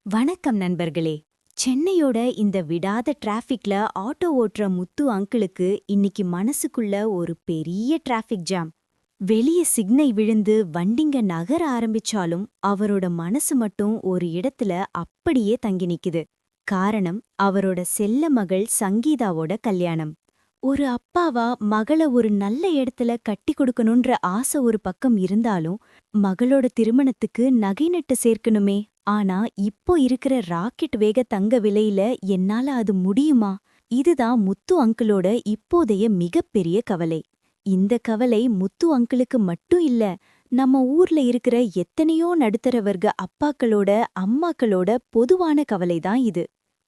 வணக்கம் நண்பர்களே. சென்னையோட இந்த விடாத டிராஃபிக்ல ஆட்டோ ஓட்டுற முத்து அங்கிளுக்கு இன்னிக்கு மனசுக்குள்ள ஒரு பெரிய டிராஃபிக் ஜாம். வெளிய சிக்னல் விழுந்து வண்டிங்க நகர ஆரம்பிச்சாலும் அவரோட மனசு மட்டும் ஒரு இடத்துல அப்படியே தங்கி நிக்குது. காரணம் அவரோட செல்ல மகள் சங்கீதாவோட கல்யாணம். ஒரு அப்பாவா மகள ஒரு நல்ல இடத்துல கட்டி கொடுக்கணுன்ற ஆசை ஒரு பக்கம் இருந்தாலும், மகளோட திருமணத்துக்கு நகை நட்டு சேர்க்கணுமே. ஆனா இப்போ இருக்கிற ராக்கெட் வேக தங்க விலையில என்னால அது முடியுமா? இதுதான் முத்து அங்கிளோட இப்போதைய மிகப்பெரிய கவலை. இந்த கவலை முத்து அங்கிளுக்கு மட்டும் இல்ல, நம்ம ஊர்ல இருக்கிற எத்தனையோ நடுத்தர வர்க்க அப்பாக்களோட அம்மாக்களோட பொதுவான கவலைதான் இது.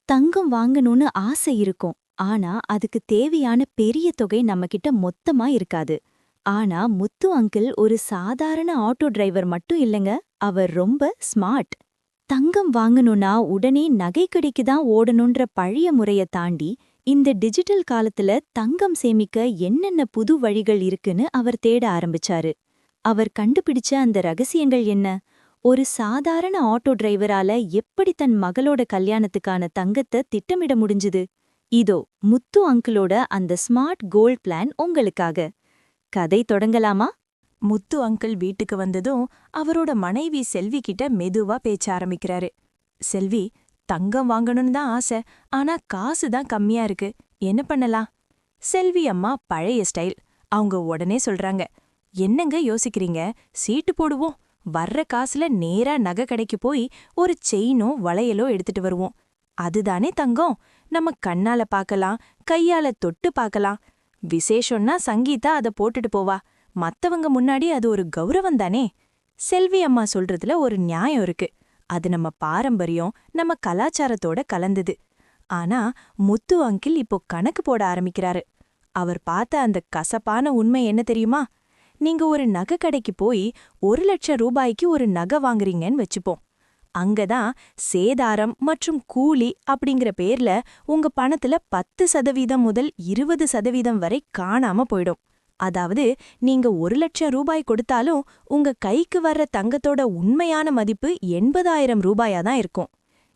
தங்கம் வாங்கணும்னு ஆசை இருக்கும். ஆனா அதுக்கு தேவையான பெரிய தொகை நம்மகிட்ட மொத்தமா இருக்காது. ஆனா முத்து அங்கிள் ஒரு சாதாரண ஆட்டோ டிரைவர் மட்டும் இல்லங்க. அவர் ரொம்ப ஸ்மார்ட். தங்கம் வாங்கணும்னா உடனே நகை கடைக்கு தான் ஓடணுன்ற பழைய முறைய தாண்டி, இந்த டிஜிட்டல் காலத்துல தங்கம் சேமிக்க என்னென்ன புது வழிகள் இருக்குன்னு அவர் தேட ஆரம்பிச்சாரு. அவர் கண்டுபிடிச்ச அந்த ரகசியங்கள் என்ன? ஒரு சாதாரண ஆட்டோ டிரைவரால எப்படி தன் மகளோட கல்யாணத்துக்கான தங்கத்தை திட்டமிட முடிஞ்சுது? இதோ முத்து அங்கிளோட அந்த ஸ்மார்ட் கோல்ட் பிளான் உங்களுக்காக. கதை தொடங்கலாமா? முத்து அங்கிள் வீட்டுக்கு வந்ததும் அவரோட மனைவி செல்வி கிட்ட மெதுவா பேச்ச ஆரம்பிக்கிறாரு. செல்வி, தங்கம் வாங்கணும்னு தான் ஆசை, ஆனா காசு தான் கம்மியா இருக்கு. என்ன பண்ணலாம்? செல்வி அம்மா பழைய ஸ்டைல். அவங்க உடனே சொல்றாங்க, என்னங்க யோசிக்கிறீங்க? சீட்டு போடுவோம். வர்ற காசுல நேரா நகை கடைக்கு போய் ஒரு செயினோ வளையலோ எடுத்துட்டு வருவோம். அதுதானே தங்கம். நம்ம கண்ணால பார்க்கலாம், கையால தொட்டு பார்க்கலாம். விசேஷம்னா சங்கீதா அத போட்டுட்டு போவா. மத்தவங்க முன்னாடி அது ஒரு கௌரவம் தானே. செல்வி அம்மா சொல்றதுல ஒரு நியாயம் இருக்கு. அது நம்ம பாரம்பரியம், நம்ம கலாச்சாரத்தோட கலந்தது. ஆனா முத்து அங்கிள் இப்போ கணக்கு போட ஆரம்பிக்கிறாரு. அவர் பார்த்த அந்த கசப்பான உண்மை என்ன தெரியுமா? நீங்க ஒரு நகை கடைக்கு போய் 1,00,000 ரூபாய்க்கு ஒரு நகை வாங்குறீங்கன்னு வச்சுப்போம். அங்கதான் சேதாரம் மற்றும் கூலி அப்படிங்கிற பேர்ல உங்க பணத்துல 10% முதல் 20% வரை காணாம போயிடும். அதாவது நீங்க 1,00,000 ரூபாய் கொடுத்தாலும் உங்க கைக்கு வர்ற தங்கத்தோட உண்மையான மதிப்பு 80,000 ரூபாயா தான் இருக்கும்.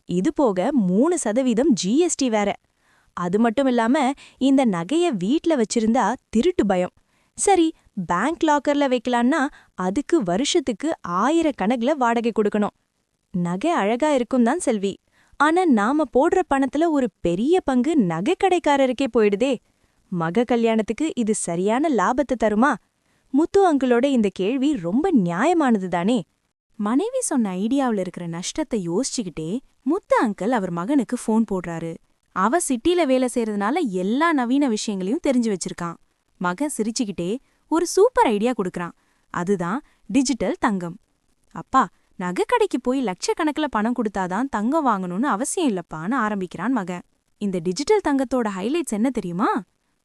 இது போக 3% ஜிஎஸ்டி வேற. அது மட்டும் இல்லாம இந்த நகைய வீட்ல வச்சிருந்தா திருட்டு பயம். சரி, பேங்க் லாக்கர்ல வைக்கலான்னா அதுக்கு வருஷத்துக்கு 1000 கணக்குல வாடகை கொடுக்கணும். நகை அழகா இருக்கும் தான் செல்வி. ஆனா நாம போடுற பணத்துல ஒரு பெரிய பங்கு நகை கடைக்காரருக்கே போயிடுதே. மக கல்யாணத்துக்கு இது சரியான லாபத்தை தருமா? முத்து அங்கிளோட இந்த கேள்வி ரொம்ப நியாயமானது தானே. மனைவி சொன்ன ஐடியாவுல இருக்கிற நஷ்டத்தை யோசிச்சுக்கிட்டே முத்து அங்கிள் அவர் மகனுக்கு ஃபோன் போடுறாரு. அவ சிட்டில வேலை செய்யறதுனால எல்லா நவீன விஷயங்களையும் தெரிஞ்சு வச்சிருக்கான். மகன் சிரிச்சுக்கிட்டே ஒரு சூப்பர் ஐடியா கொடுக்கறான். அதுதான் டிஜிட்டல் தங்கம். அப்பா, நகை கடைக்கு போய் லட்சக்கணக்கில் பணம் கொடுத்தாதான் தங்கம் வாங்கணும்னு அவசியம் இல்லப்பான்னு ஆரம்பிக்கிறான் மகன். இந்த டிஜிட்டல் தங்கத்தோட ஹைலைட்ஸ் என்ன தெரியுமா?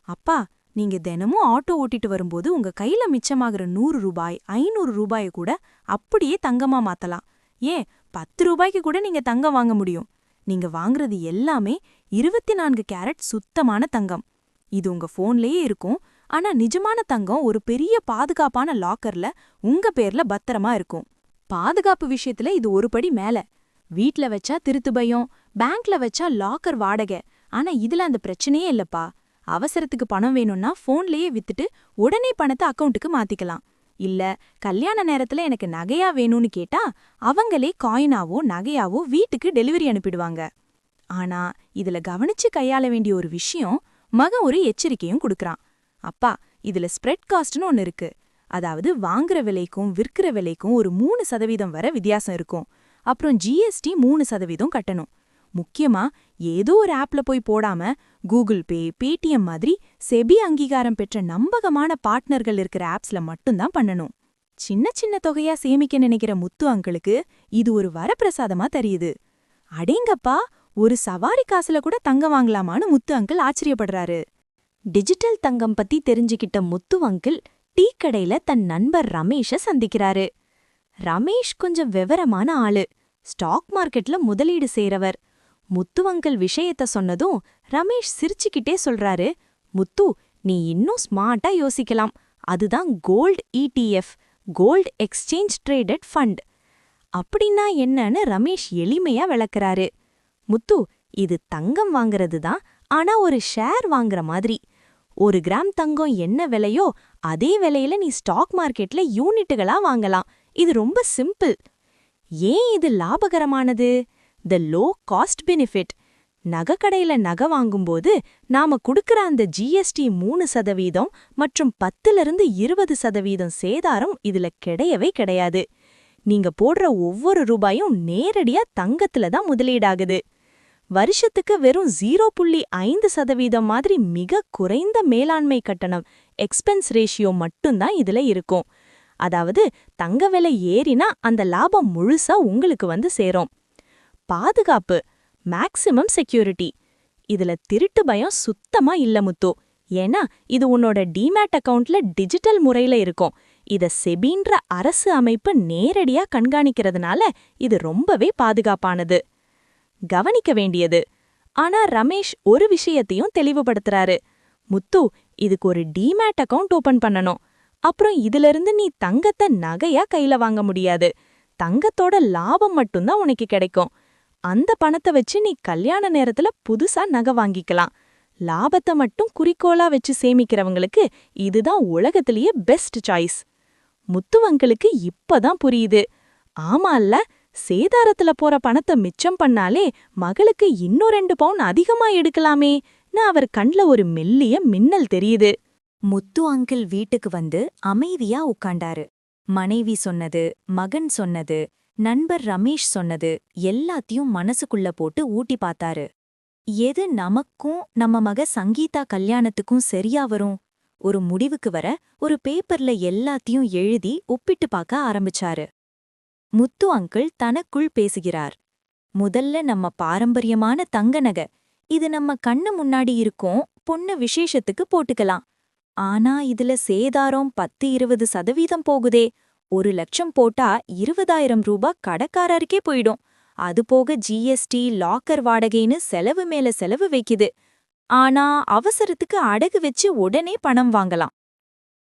அப்பா, நீங்க தினமும் ஆட்டோ ஓட்டிட்டு வரும்போது உங்க கையில மிச்சமாகிற 100 ரூபாய் 500 ரூபாயை கூட அப்படியே தங்கமா மாத்தலாம். ஏன் 10 ரூபாய்க்கு கூட நீங்க தங்கம் வாங்க முடியும். நீங்க வாங்குறது எல்லாமே 24 கேரட் சுத்தமான தங்கம். இது உங்க போன்லயே இருக்கும். ஆனா நிஜமான தங்கம் ஒரு பெரிய பாதுகாப்பான லாக்கர்ல உங்க பேர்ல பத்திரமா இருக்கும். பாதுகாப்பு விஷயத்துல இது ஒரு படி மேல. வீட்ல வச்சா திருத்து பயம், பேங்க்ல வச்சா லாக்கர் வாடகை. ஆனா இதுல அந்த பிரச்சனையே இல்லப்பா. அவசரத்துக்கு பணம் வேணும்னா போன்லயே வித்துட்டு உடனே பணத்தை அக்கவுண்ட்டுக்கு மாத்திக்கலாம். இல்ல கல்யாண நேரத்துல எனக்கு நகையா வேணும்னு கேட்டா அவங்களே காயினாவோ நகையாவோ வீட்டுக்கு டெலிவரி அனுப்பிடுவாங்க. ஆனா இதுல கவனிச்சு கையாள வேண்டிய ஒரு விஷயம், மகன் ஒரு எச்சரிக்கையும் கொடுக்கறான். அப்பா, இதுல ஸ்ப்ரெட் காஸ்ட்னு ஒன்னு இருக்கு. அதாவது வாங்குற விலைக்கும் விற்கிற விலைக்கும் ஒரு 3% வரை வித்தியாசம் இருக்கும். அப்புறம் ஜிஎஸ்டி 3% கட்டணும். முக்கியமா ஏதோ ஒரு ஆப்ல போய் போடாம கூகுள் பே, பேடிஎம் மாதிரி செபி அங்கீகாரம் பெற்ற நம்பகமான பார்ட்னர்கள் இருக்கிற ஆப்ஸ்ல மட்டும்தான் பண்ணணும். சின்ன சின்ன தொகையா சேமிக்க நினைக்கிற முத்து அங்கிளுக்கு இது ஒரு வரப்பிரசாதமா தெரியுது. அடேங்கப்பா, ஒரு சவாரி காசுல கூட தங்கம் வாங்கலாமான்னு முத்து அங்கிள் ஆச்சரியப்படுறாரு. டிஜிட்டல் தங்கம் பத்தி தெரிஞ்சுக்கிட்ட முத்து அங்கிள் டீ கடையில தன் நண்பர் ரமேஷ சந்திக்கிறாரு. ரமேஷ் கொஞ்சம் விவரமான ஆளு. ஸ்டாக் மார்க்கெட்ல முதலீடு செய்றவர். முத்து அங்கிள் விஷயத்த சொன்னதும் ரமேஷ் சிரிச்சுக்கிட்டே சொல்றாரு, முத்து, நீ இன்னும் ஸ்மார்ட்டா யோசிக்கலாம். அதுதான் gold ETF, gold exchange traded fund. அப்படின்னா என்னன்னு ரமேஷ் எளிமையா விளக்குறாரு. முத்து, இது தங்கம் வாங்குறது தான், ஆனா ஒரு ஷேர் வாங்குற மாதிரி. 1 கிராம் தங்கம் என்ன விலையோ அதே விலையில நீ ஸ்டாக் மார்க்கெட்ல யூனிட்டுகளா வாங்கலாம். இது ரொம்ப சிம்பிள். ஏன் இது லாபகரமானது? The low cost benefit. நகைக்கடையில நகை வாங்கும்போது நாம குடுக்கற அந்த ஜிஎஸ்டி 3% மற்றும் 10-20% சேதாரம் இதுல கிடையவே கிடையாது. நீங்க போடுற ஒவ்வொரு ரூபாயும் நேரடியா தங்கத்துல தான் முதலீடாகுது. வருஷத்துக்கு வெறும் 0.5% மாதிரி மிக குறைந்த மேலாண்மை கட்டணம் எக்ஸ்பென்ஸ் ரேஷியோ மட்டும்தான் இதுல இருக்கும். அதாவது தங்க விலை ஏறினா அந்த லாபம் முழுசா உங்களுக்கு வந்து சேரும். பாதுகாப்பு, மேக்ஸிமம் செக்யூரிட்டி. இதுல திருட்டு பயம் சுத்தமா இல்ல முத்து. ஏன்னா இது உன்னோட டிமேட் அக்கவுண்ட்ல டிஜிட்டல் முறையில இருக்கும். இத செபின்ற அரசு அமைப்பு நேரடியா கண்காணிக்கிறதுனால இது ரொம்பவே பாதுகாப்பானது. கவனிக்க வேண்டியது. ஆனா ரமேஷ் ஒரு விஷயத்தையும் தெளிவுபடுத்துறாரு. முத்து, இதுக்கு ஒரு டிமேட் அக்கவுண்ட் ஓபன் பண்ணணும். அப்புறம் இதிலிருந்து நீ தங்கத்தை நகையா கையில வாங்க முடியாது. தங்கத்தோட லாபம் மட்டும்தான் உனக்கு கிடைக்கும். அந்த பணத்தை வச்சு நீ கல்யாண நேரத்துல புதுசா நகை வாங்கிக்கலாம். லாபத்தை மட்டும் குறிக்கோளா வச்சு சேமிக்கிறவங்களுக்கு இதுதான் உலகத்திலேயே பெஸ்ட் சாய்ஸ். முத்துவங்களுக்கு இப்பதான் புரியுது. ஆமா இல்ல, சேதாரத்துல போற பணத்தை மிச்சம் பண்ணாலே மகளுக்கு இன்னும் 2 பவுன் அதிகமா எடுக்கலாமே அவர் கண்ல ஒரு மெல்லிய மின்னல் தெரியுது. முத்து அங்கிள் வீட்டுக்கு வந்து அமைதியா உட்காண்டாரு. மனைவி சொன்னது, மகன் சொன்னது, நண்பர் ரமேஷ் சொன்னது எல்லாத்தையும் மனசுக்குள்ள போட்டு ஊட்டி பார்த்தாரு. எது நமக்கும் நம்ம மக சங்கீதா கல்யாணத்துக்கும் சரியா வரும்? ஒரு முடிவுக்கு வர ஒரு பேப்பர்ல எல்லாத்தையும் எழுதி ஒப்பிட்டு பார்க்க ஆரம்பிச்சாரு. முத்து அங்கிள் தனக்குள் பேசுகிறார். முதல்ல நம்ம பாரம்பரியமான தங்க நகை, இது நம்ம கண்ணு முன்னாடி இருக்கும், பொண்ணு விசேஷத்துக்கு போட்டுக்கலாம். ஆனா இதுல சேதாரம் 10-20% போகுதே. 1 லட்சம் போட்டா 20,000 ரூபாய் கடைக்காரருக்கே போயிடும். அது போக ஜிஎஸ்டி, லாக்கர் வாடகைன்னு செலவு மேல செலவு வைக்குது. ஆனா அவசரத்துக்கு அடகு வச்சு உடனே பணம் வாங்கலாம்.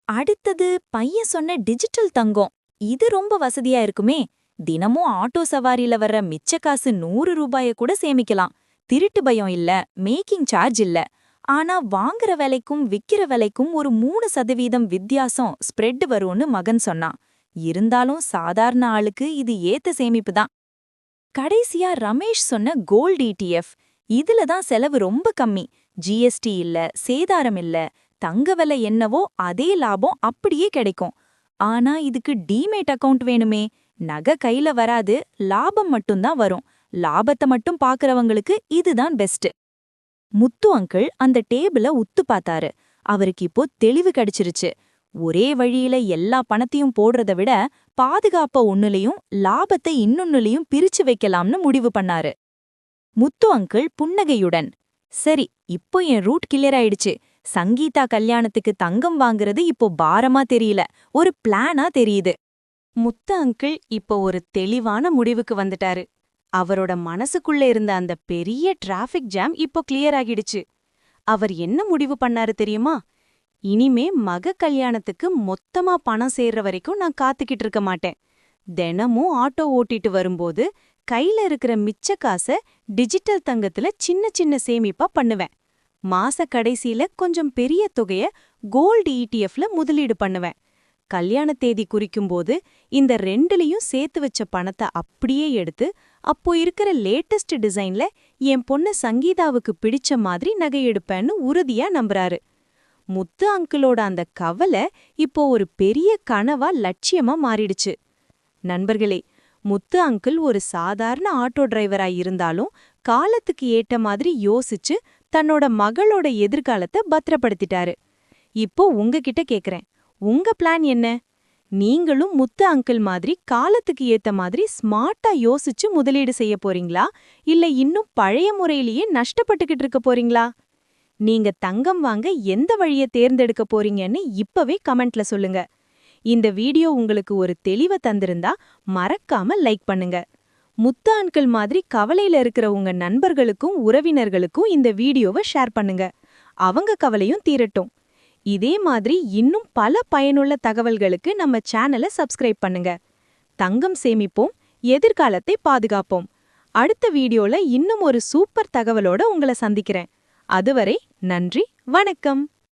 அடுத்தது பையன் சொன்ன டிஜிட்டல் தங்கம். இது ரொம்ப வசதியா இருக்குமே. தினமும் ஆட்டோ சவாரியில வர்ற மிச்ச காசு 100 ரூபாய கூட சேமிக்கலாம். திருட்டு பயம் இல்ல, மேக்கிங் சார்ஜ் இல்ல. ஆனா வாங்குற விலைக்கும் விக்கிற விலைக்கும் ஒரு 3% வித்தியாசம் ஸ்ப்ரெட் வரும்னு மகன் சொன்னான். இருந்தாலும் சாதாரண ஆளுக்கு இது ஏத்த சேமிப்பு தான். கடைசியா ரமேஷ் சொன்ன கோல்ட் ETF. இதுல தான் செலவு ரொம்ப கம்மி. ஜிஎஸ்டி இல்ல, சேதாரம் இல்ல, தங்க விலை என்னவோ அதே லாபம் அப்படியே கிடைக்கும். ஆனா இதுக்கு டிமேட் அக்கவுண்ட் வேணுமே. நகை கையில வராது, லாபம் மட்டும்தான் வரும். லாபத்தை மட்டும் பாக்குறவங்களுக்கு இதுதான் பெஸ்ட். முத்து அங்கிள் அந்த டேபிள உத்து பார்த்தாரு. அவருக்கு இப்போ தெளிவு கிடைச்சிருச்சு. ஒரே வழியில எல்லா பணத்தையும் போடுறத விட பாதுகாப்ப ஒண்ணுலயும் லாபத்தை இன்னொன்னுலயும் பிரிச்சு வைக்கலாம்னு முடிவு பண்ணாரு. முத்து அங்கிள் புன்னகையுடன், சரி, இப்போ என் ரூட் கிளியர் ஆயிடுச்சு. சங்கீதா கல்யாணத்துக்கு தங்கம் வாங்குறது இப்போ பாரமா தெரியல, ஒரு பிளானா தெரியுது. முத்து அங்கிள் இப்போ ஒரு தெளிவான முடிவுக்கு வந்துட்டாரு. அவரோட மனசுக்குள்ள இருந்த அந்த பெரிய டிராஃபிக் ஜாம் இப்போ கிளியர் ஆகிடுச்சு. அவர் என்ன முடிவு பண்ணாரு தெரியுமா? இனிமே மக கல்யாணத்துக்கு மொத்தமா பணம் சேர்ற வரைக்கும் நான் காத்துக்கிட்டு இருக்க மாட்டேன். தினமும் ஆட்டோ ஓட்டிட்டு வரும்போது கையில இருக்கிற மிச்ச காசை டிஜிட்டல் தங்கத்துல சின்ன சின்ன சேமிப்பா பண்ணுவேன். மாச கடைசியில கொஞ்சம் பெரிய தொகைய கோல்டு ETFல முதலீடு பண்ணுவேன். கல்யாண தேதி குறிக்கும்போது இந்த 2லயும் சேர்த்து வச்ச பணத்தை அப்படியே எடுத்து அப்போ இருக்கிற லேட்டஸ்ட் டிசைன்ல என் பொண்ணு சங்கீதாவுக்கு பிடிச்ச மாதிரி நகை எடுப்பேன்னு உறுதியா நம்புறாரு. முத்து அங்கிளோட அந்த கவலை இப்போ ஒரு பெரிய கனவா லட்சியமா மாறிடுச்சு. நண்பர்களே, முத்து அங்கிள் ஒரு சாதாரண ஆட்டோ டிரைவரா இருந்தாலும் காலத்துக்கு ஏற்ற மாதிரி யோசிச்சு தன்னோட மகளோட எதிர்காலத்தை பத்திரப்படுத்திட்டாரு. இப்போ உங்ககிட்ட கேக்குறேன், உங்க பிளான் என்ன? நீங்களும் முத்து அங்கிள் மாதிரி காலத்துக்கு ஏத்த மாதிரி ஸ்மார்ட்டா யோசிச்சு முதலீடு செய்ய போறீங்களா, இல்ல இன்னும் பழைய முறையிலேயே நஷ்டப்பட்டுக்கிட்டு இருக்க போறீங்களா? நீங்க தங்கம் வாங்க எந்த வழியை தேர்ந்தெடுக்க போறீங்கன்னு இப்பவே கமெண்ட்ல சொல்லுங்க. இந்த வீடியோ உங்களுக்கு ஒரு தெளிவை தந்திருந்தா மறக்காம லைக் பண்ணுங்க. முத்து அங்கிள் மாதிரி கவலையில இருக்கிற உங்க நண்பர்களுக்கும் உறவினர்களுக்கும் இந்த வீடியோவை ஷேர் பண்ணுங்க. அவங்க கவலையும் தீரட்டும். இதே மாதிரி இன்னும் பல பயனுள்ள தகவல்களுக்கு நம்ம சேனலை சப்ஸ்கிரைப் பண்ணுங்க. தங்கம் சேமிப்போம், எதிர்காலத்தை பாதுகாப்போம். அடுத்த வீடியோல இன்னும் ஒரு சூப்பர் தகவலோட உங்களை சந்திக்கிறேன். அதுவரை நன்றி, வணக்கம்.